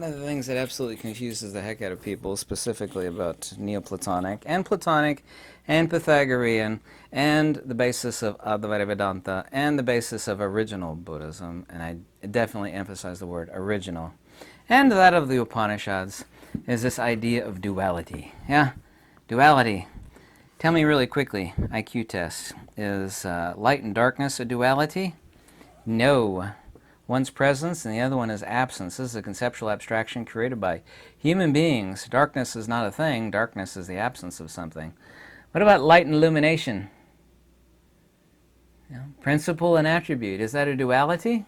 One of the things that absolutely confuses the heck out of people, specifically about Neoplatonic and Pythagorean and the basis of Advaita Vedanta and the basis of original Buddhism, and I definitely emphasize the word original, and that of the Upanishads, is this idea of duality. Yeah, duality. Tell me really quickly, IQ test, is light and darkness a duality? No. One's presence and the other one is absence. This is a conceptual abstraction created by human beings. Darkness is not a thing. Darkness is the absence of something. What about light and illumination? Principle and attribute. Is that a duality?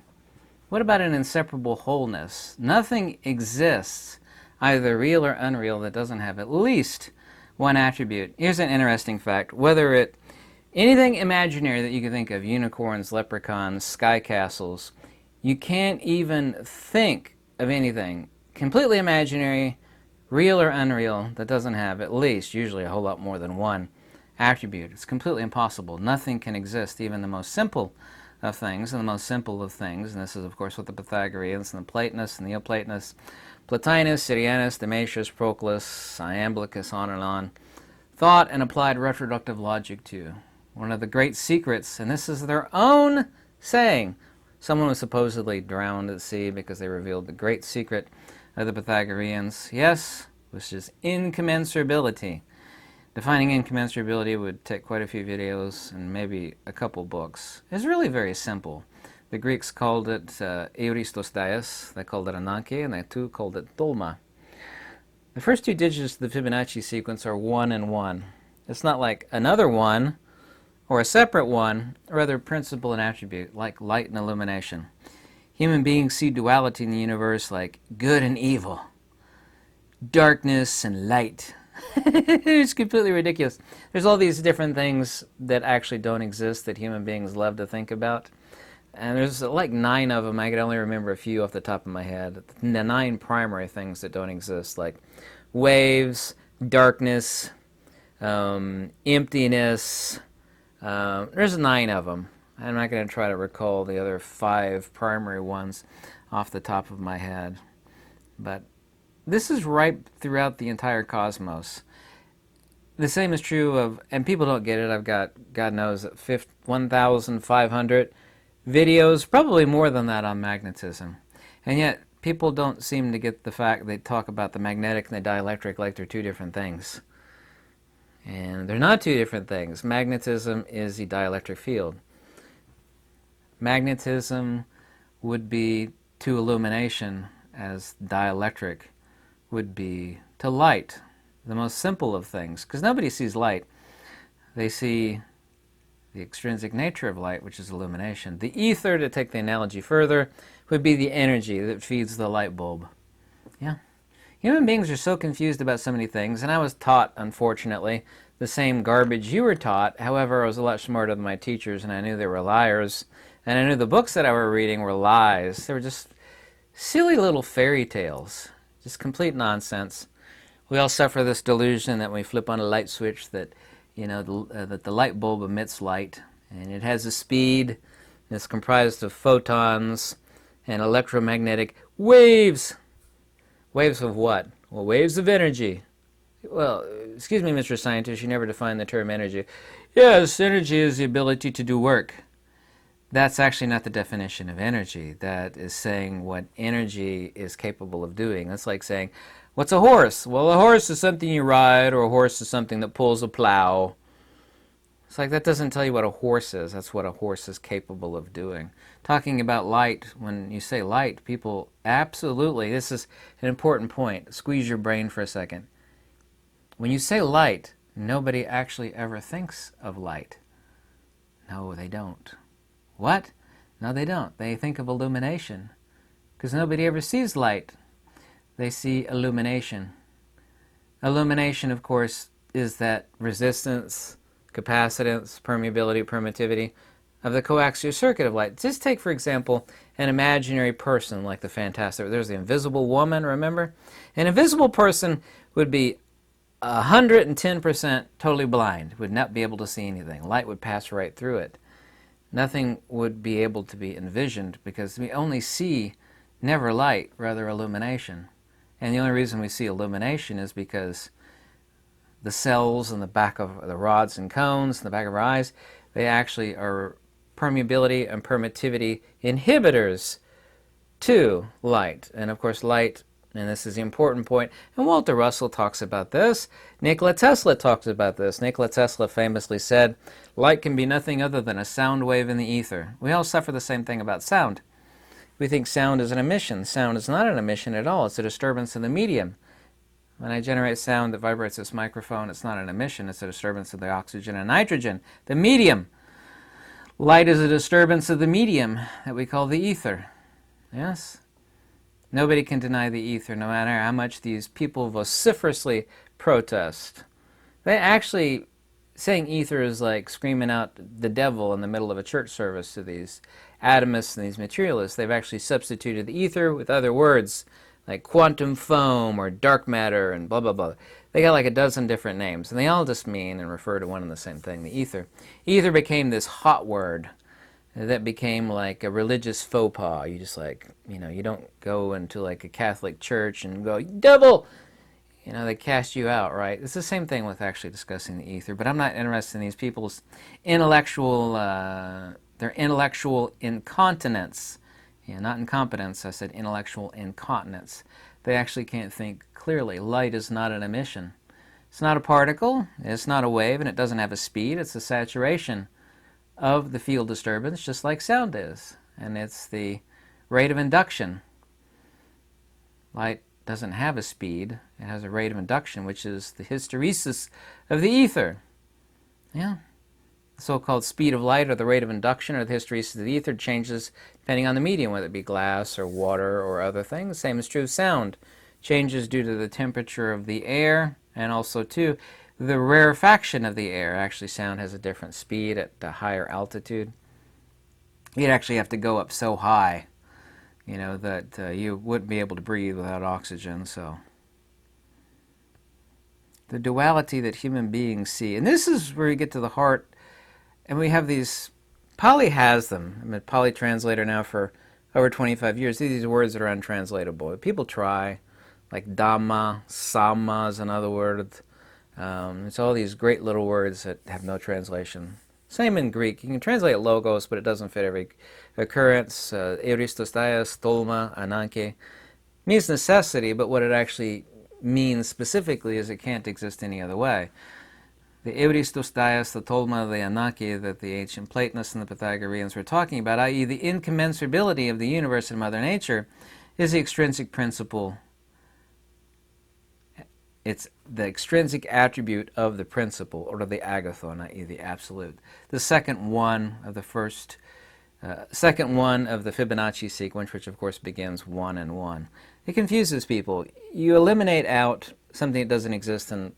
What about an inseparable wholeness? Nothing exists, either real or unreal, that doesn't have at least one attribute. Here's an interesting fact. Anything imaginary that you can think of, unicorns, leprechauns, sky castles, you can't even think of anything completely imaginary, real or unreal, that doesn't have at least, usually a whole lot more than one attribute. It's completely impossible. Nothing can exist, even the most simple of things, and the most simple of things, and this is of course what the Pythagoreans and the Platonists and Neoplatonists, Plotinus, Syrianus, Damascus, Proclus, Iamblichus, on, thought and applied retroductive logic to. One of the great secrets, and this is their own saying. Someone was supposedly drowned at sea because they revealed the great secret of the Pythagoreans. Yes, which is incommensurability. Defining incommensurability would take quite a few videos and maybe a couple books. It's really very simple. The Greeks called it euristos dias, they called it ananke, and they too called it dolma. The first two digits of the Fibonacci sequence are 1 and 1. It's not like another one or a separate one, or rather principle and attribute, like light and illumination. Human beings see duality in the universe like good and evil, darkness and light. It's completely ridiculous. There's all these different things that actually don't exist that human beings love to think about. And there's like 9 of them. I could only remember a few off the top of my head. The 9 primary things that don't exist, like waves, darkness, emptiness. There's 9 of them. I'm not going to try to recall the other 5 primary ones off the top of my head. But this is right throughout the entire cosmos. The same is true of, and people don't get it, I've got, God knows, 1,500 videos, probably more than that, on magnetism. And yet, people don't seem to get the fact they talk about the magnetic and the dielectric like they're 2 different things. And they're not 2 different things. Magnetism is the dielectric field. Magnetism would be to illumination as dielectric would be to light, the most simple of things. Because nobody sees light. They see the extrinsic nature of light, which is illumination. The ether, to take the analogy further, would be the energy that feeds the light bulb. Yeah. Human beings are so confused about so many things, and I was taught, unfortunately, the same garbage you were taught. However, I was a lot smarter than my teachers, and I knew they were liars, and I knew the books that I were reading were lies. They were just silly little fairy tales, just complete nonsense. We all suffer this delusion that when we flip on a light switch that, that the light bulb emits light, and it has a speed, and it's comprised of photons and electromagnetic waves. Waves of what? Well, waves of energy. Well, excuse me, Mr. Scientist, you never defined the term energy. Yes, energy is the ability to do work. That's actually not the definition of energy. That is saying what energy is capable of doing. That's like saying, what's a horse? Well, a horse is something you ride, or a horse is something that pulls a plow. It's like that doesn't tell you what a horse is. That's what a horse is capable of doing. Talking about light, when you say light, people absolutely, this is an important point. Squeeze your brain for a second. When you say light, nobody actually ever thinks of light. No, they don't. What? No, they don't. They think of illumination. Because nobody ever sees light. They see illumination. Illumination, of course, is that resistance, capacitance, permeability, permittivity of the coaxial circuit of light. Just take, for example, an imaginary person like the Fantastic. There's the invisible woman, remember? An invisible person would be 110% totally blind, would not be able to see anything. Light would pass right through it. Nothing would be able to be envisioned because we only see never light, rather illumination. And the only reason we see illumination is because the cells in the back of the rods and cones in the back of our eyes, they actually are permeability and permittivity inhibitors to light. And of course light, and this is the important point, and Walter Russell talks about this, Nikola Tesla talks about this. Nikola Tesla famously said, light can be nothing other than a sound wave in the ether. We all suffer the same thing about sound. We think sound is an emission. Sound is not an emission at all. It's a disturbance in the medium. When I generate sound that vibrates this microphone, it's not an emission. It's a disturbance of the oxygen and nitrogen, the medium. Light is a disturbance of the medium that we call the ether. Yes? Nobody can deny the ether, no matter how much these people vociferously protest. They actually, saying ether is like screaming out the devil in the middle of a church service to these atomists and these materialists. They've actually substituted the ether with other words, like quantum foam or dark matter and blah, blah, blah. They got like a dozen different names, and they all just mean and refer to one and the same thing, the ether. Ether became this hot word that became like a religious faux pas. You just like, you don't go into like a Catholic church and go, devil! They cast you out, right? It's the same thing with actually discussing the ether, but I'm not interested in these people's intellectual, their intellectual incontinence. Not incompetence, I said intellectual incontinence. They actually can't think clearly. Light is not an emission. It's not a particle, it's not a wave, and it doesn't have a speed. It's a saturation of the field disturbance, just like sound is. And it's the rate of induction. Light doesn't have a speed. It has a rate of induction, which is the hysteresis of the ether. Yeah. The so-called speed of light, or the rate of induction, or the hysteresis of the ether, changes depending on the medium, whether it be glass or water or other things. Same is true of sound. Changes due to the temperature of the air, and also too the rarefaction of the air. Actually, sound has a different speed at a higher altitude. You'd actually have to go up so high, that you wouldn't be able to breathe without oxygen. So the duality that human beings see, and this is where you get to the heart. And we have these, Pali has them. I'm a Pali translator now for over 25 years. These are words that are untranslatable. People try, like Dhamma, Samma is another word. It's all these great little words that have no translation. Same in Greek. You can translate logos, but it doesn't fit every occurrence. Euristos dias, tolma, ananke. Means necessity, but what it actually means specifically is it can't exist any other way. The Euristos dias, the tolma, the ananke that the ancient Platonists and the Pythagoreans were talking about, i.e. the incommensurability of the universe and Mother Nature, is the extrinsic principle. It's the extrinsic attribute of the principle, or the agathon, i.e. the absolute. The second one of the Fibonacci sequence, which of course begins 1 and 1. It confuses people. You eliminate out something that doesn't exist in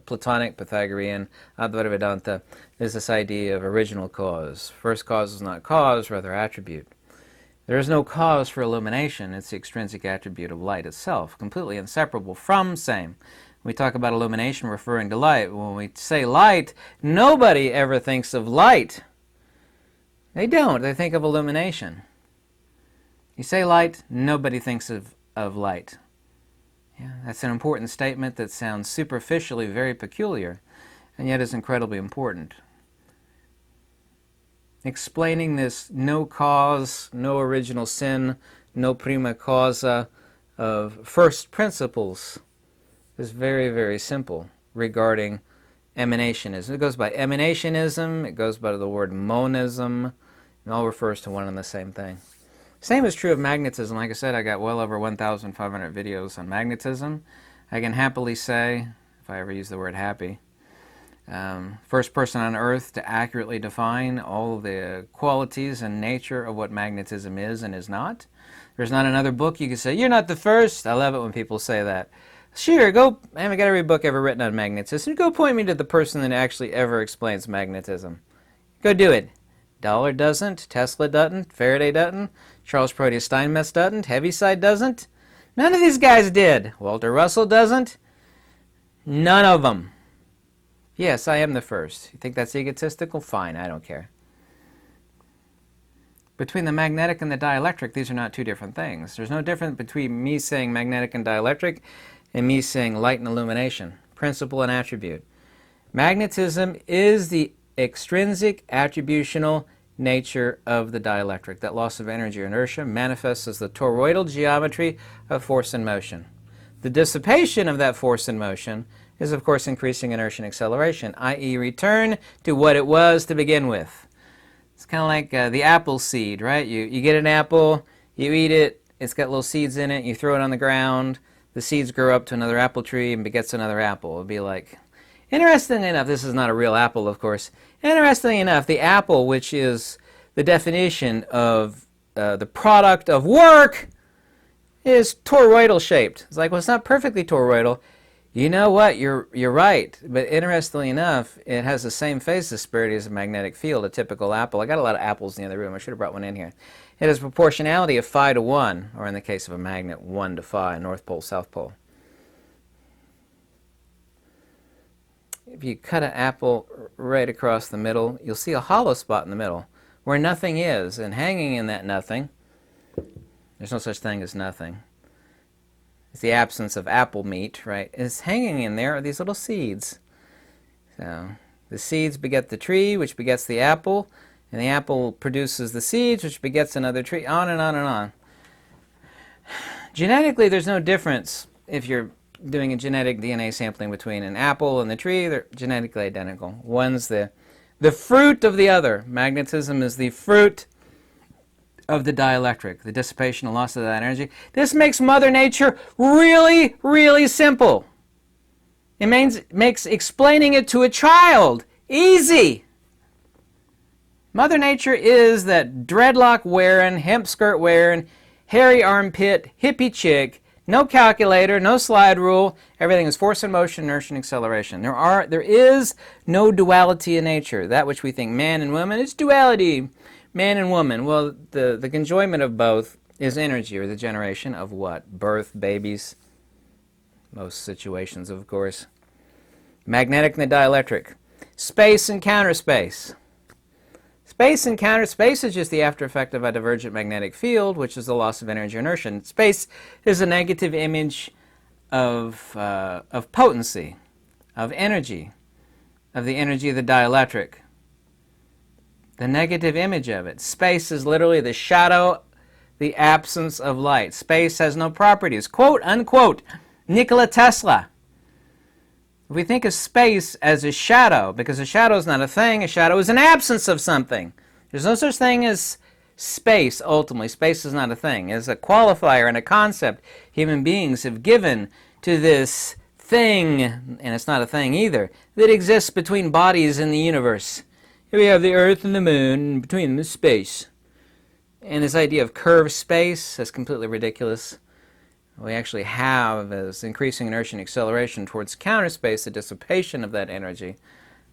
Platonic, Pythagorean, Advaita Vedanta, is this idea of original cause. First cause is not cause, rather attribute. There is no cause for illumination. It's the extrinsic attribute of light itself, completely inseparable from same. When we talk about illumination referring to light, when we say light, nobody ever thinks of light. They don't. They think of illumination. You say light, nobody thinks of light. Yeah, that's an important statement that sounds superficially very peculiar, and yet is incredibly important. Explaining this no cause, no original sin, no prima causa of first principles is very, very simple regarding emanationism. It goes by emanationism, it goes by the word monism, it all refers to one and the same thing. Same is true of magnetism. Like I said, I got well over 1,500 videos on magnetism. I can happily say, if I ever use the word happy, first person on earth to accurately define all the qualities and nature of what magnetism is and is not. There's not another book you can say, you're not the first. I love it when people say that. Sure, go, I haven't got every book ever written on magnetism. Go point me to the person that actually ever explains magnetism. Go do it. Dollar doesn't, Tesla doesn't, Faraday doesn't, Charles Proteus Steinmetz doesn't, Heaviside doesn't. None of these guys did. Walter Russell doesn't. None of them. Yes, I am the first. You think that's egotistical? Fine, I don't care. Between the magnetic and the dielectric, these are not two different things. There's no difference between me saying magnetic and dielectric and me saying light and illumination, principle and attribute. Magnetism is the extrinsic attributional nature of the dielectric. That loss of energy or inertia manifests as the toroidal geometry of force and motion. The dissipation of that force and motion is, of course, increasing inertia and acceleration, i.e. return to what it was to begin with. It's kind of like the apple seed, right? You get an apple, you eat it, it's got little seeds in it, you throw it on the ground, the seeds grow up to another apple tree and begets another apple. It would be like, interestingly enough, this is not a real apple, of course. Interestingly enough, the apple, which is the definition of the product of work, is toroidal shaped. It's like, well, it's not perfectly toroidal. You know what? You're right. But interestingly enough, it has the same phase disparity as a magnetic field, a typical apple. I got a lot of apples in the other room. I should have brought one in here. It has proportionality of phi to 1, or in the case of a magnet, 1 to phi, North Pole, South Pole. If you cut an apple right across the middle, you'll see a hollow spot in the middle where nothing is. And hanging in that nothing, there's no such thing as nothing. It's the absence of apple meat, right? Is hanging in there are these little seeds. So the seeds beget the tree, which begets the apple, and the apple produces the seeds, which begets another tree, on and on and on. Genetically, there's no difference if you're doing a genetic DNA sampling between an apple and the tree. They're genetically identical. One's the fruit of the other. Magnetism is the fruit of the dielectric, the dissipation and loss of that energy. This makes Mother Nature really, really simple. It makes explaining it to a child easy. Mother Nature is that dreadlock wearing, hemp skirt wearing, hairy armpit, hippie chick, no calculator, no slide rule. Everything is force and motion, inertia and acceleration. There is no duality in nature. That which we think man and woman is duality. Man and woman, well, the conjoinment of both is energy, or the generation of what? Birth, babies, most situations, of course. Magnetic and the dielectric. Space and counter space. Space and counter space is just the after effect of a divergent magnetic field, which is the loss of energy or inertia. And space is a negative image of potency, of energy, of the energy of the dielectric. The negative image of it. Space is literally the shadow, the absence of light. Space has no properties. Quote, unquote, Nikola Tesla. If we think of space as a shadow, because a shadow is not a thing, a shadow is an absence of something. There's no such thing as space, ultimately. Space is not a thing. It's a qualifier and a concept human beings have given to this thing, and it's not a thing either, that exists between bodies in the universe. Here we have the Earth and the Moon, and between them is space. And this idea of curved space is completely ridiculous. We actually have, as increasing inertia and acceleration towards counter space, the dissipation of that energy.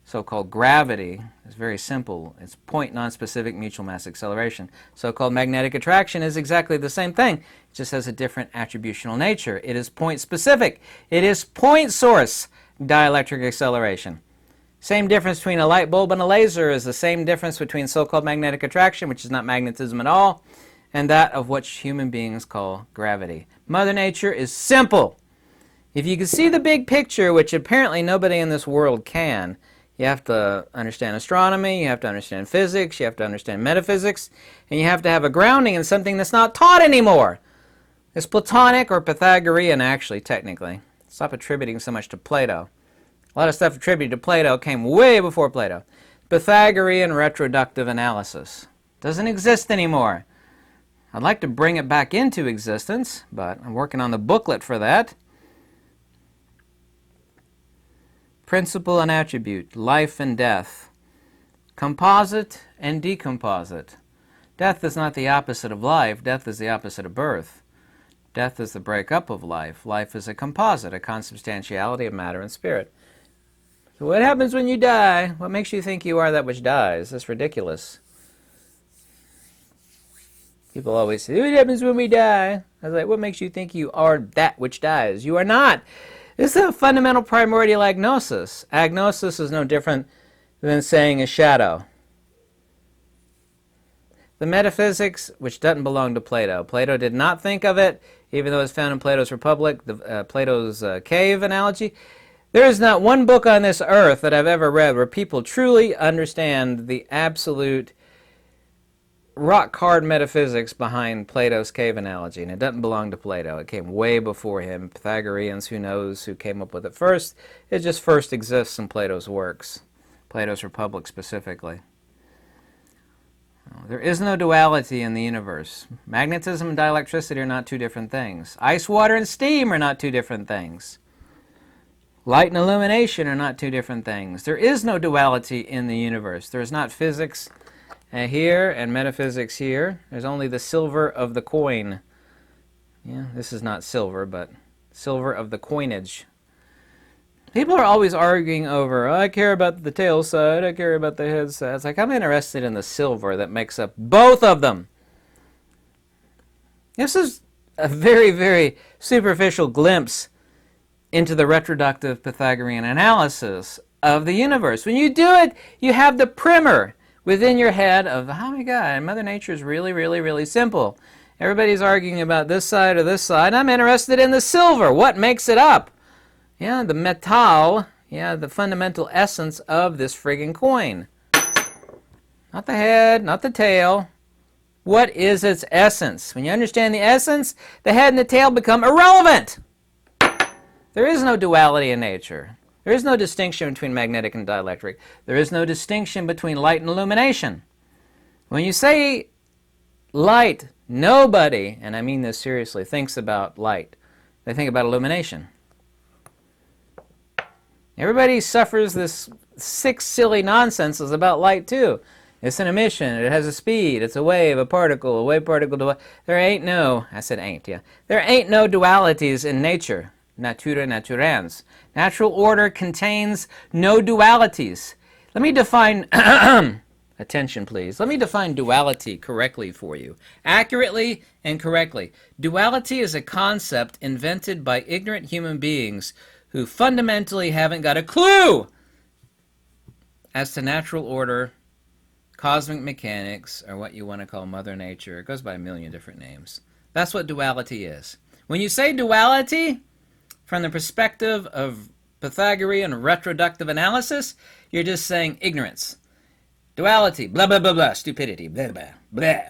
So-called gravity is very simple. It's point non-specific mutual mass acceleration. So-called magnetic attraction is exactly the same thing. It just has a different attributional nature. It is point specific. It is point source dielectric acceleration. Same difference between a light bulb and a laser is the same difference between so-called magnetic attraction, which is not magnetism at all, and that of what human beings call gravity. Mother Nature is simple. If you can see the big picture, which apparently nobody in this world can, you have to understand astronomy, you have to understand physics, you have to understand metaphysics, and you have to have a grounding in something that's not taught anymore. It's Platonic or Pythagorean, actually, technically. Stop attributing so much to Plato. A lot of stuff attributed to Plato came way before Plato. Pythagorean retroductive analysis doesn't exist anymore. I'd like to bring it back into existence, but I'm working on the booklet for that. Principle and attribute, life and death, composite and decomposite. Death is not the opposite of life. Death is the opposite of birth. Death is the breakup of life. Life is a composite, a consubstantiality of matter and spirit. So what happens when you die? What makes you think you are that which dies? That's ridiculous. People always say, what happens when we die? I was like, what makes you think you are that which dies? You are not. This is a fundamental primordial agnosis. Agnosis is no different than saying a shadow. the metaphysics which doesn't belong to Plato. Plato did not think of it, even though it's found in Plato's Republic, Plato's cave analogy. There is not one book on this earth that I've ever read where people truly understand the absolute rock-hard metaphysics behind Plato's cave analogy, and it doesn't belong to Plato. It came way before him. Pythagoreans, who knows who came up with it first. It just first exists in Plato's works, Plato's Republic specifically. There is no duality in the universe. Magnetism and dielectricity are not two different things. Ice, water, and steam are not two different things. Light and illumination are not two different things. There is no duality in the universe. There is not physics here and metaphysics here. There's only the silver of the coin. Yeah, this is not silver, but silver of the coinage. People are always arguing over, I care about the tail side, I care about the head side. It's like, I'm interested in the silver that makes up both of them. This is a very, very superficial glimpse into the retroductive Pythagorean analysis of the universe. When you do it, you have the primer within your head of, oh my God, Mother Nature is really, really, really simple. Everybody's arguing about this side or this side. I'm interested in the silver. What makes it up? Yeah, the metal, yeah, the fundamental essence of this friggin' coin. Not the head, not the tail. What is its essence? When you understand the essence, the head and the tail become irrelevant. There is no duality in nature. There is no distinction between magnetic and dielectric. There is no distinction between light and illumination. When you say light, nobody, and I mean this seriously, thinks about light. They think about illumination. Everybody suffers this sick, silly nonsense about light too. It's an emission, it has a speed, it's a wave, a wave particle. There ain't no, I said ain't, yeah. There ain't no dualities in nature. Natura naturans. Natural order contains no dualities. Let me define, attention please, let me define duality correctly for you. Accurately and correctly. Duality is a concept invented by ignorant human beings who fundamentally haven't got a clue as to natural order, cosmic mechanics, or what you want to call Mother Nature. It goes by a million different names. That's what duality is. When you say duality, from the perspective of Pythagorean retroductive analysis, you're just saying ignorance. Duality, blah, blah, blah, blah, stupidity, blah, blah, blah.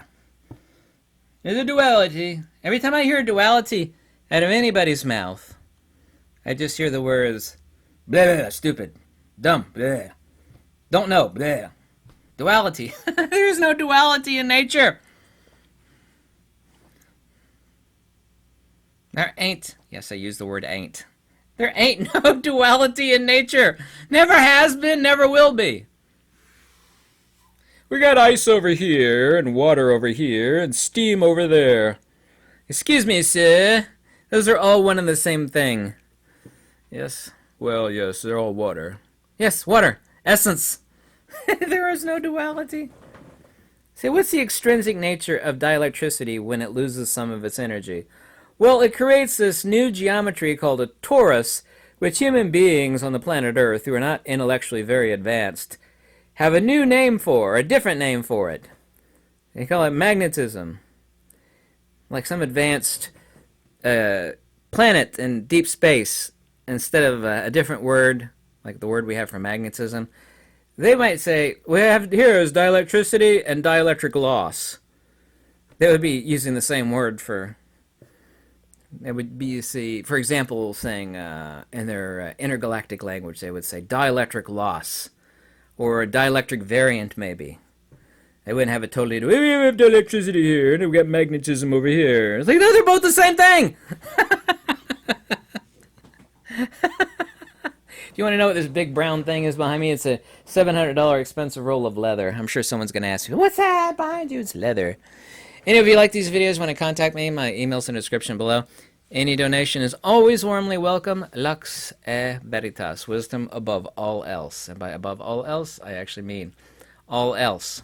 There's a duality. Every time I hear duality out of anybody's mouth, I just hear the words, blah, blah, blah, stupid, dumb, blah, don't know, blah. Duality. There's no duality in nature. There ain't, yes, I use the word ain't. There ain't no duality in nature. Never has been, never will be. We got ice over here, and water over here, and steam over there. Excuse me, sir. Those are all one and the same thing. Yes. Well, yes, they're all water. Yes, water. Essence. There is no duality. See, what's the extrinsic nature of dielectricity when it loses some of its energy? Well, it creates this new geometry called a torus, which human beings on the planet Earth, who are not intellectually very advanced, have a new name for, a different name for it. They call it magnetism. Like some advanced planet in deep space, instead of a different word, like the word we have for magnetism, they might say, we have here is dielectricity and dielectric loss. They would be using the same word for, it would be, you see, for example, saying in their intergalactic language, they would say dielectric loss, or a dielectric variant maybe. They wouldn't have it totally, we have dielectricity here, and we've got magnetism over here. It's like, no, they're both the same thing! Do you want to know what this big brown thing is behind me? It's a $700 expensive roll of leather. I'm sure someone's going to ask you, what's that behind you? It's leather. Any of you like these videos, want to contact me, my email's in the description below. Any donation is always warmly welcome. Lux e veritas, wisdom above all else. And by above all else, I actually mean all else.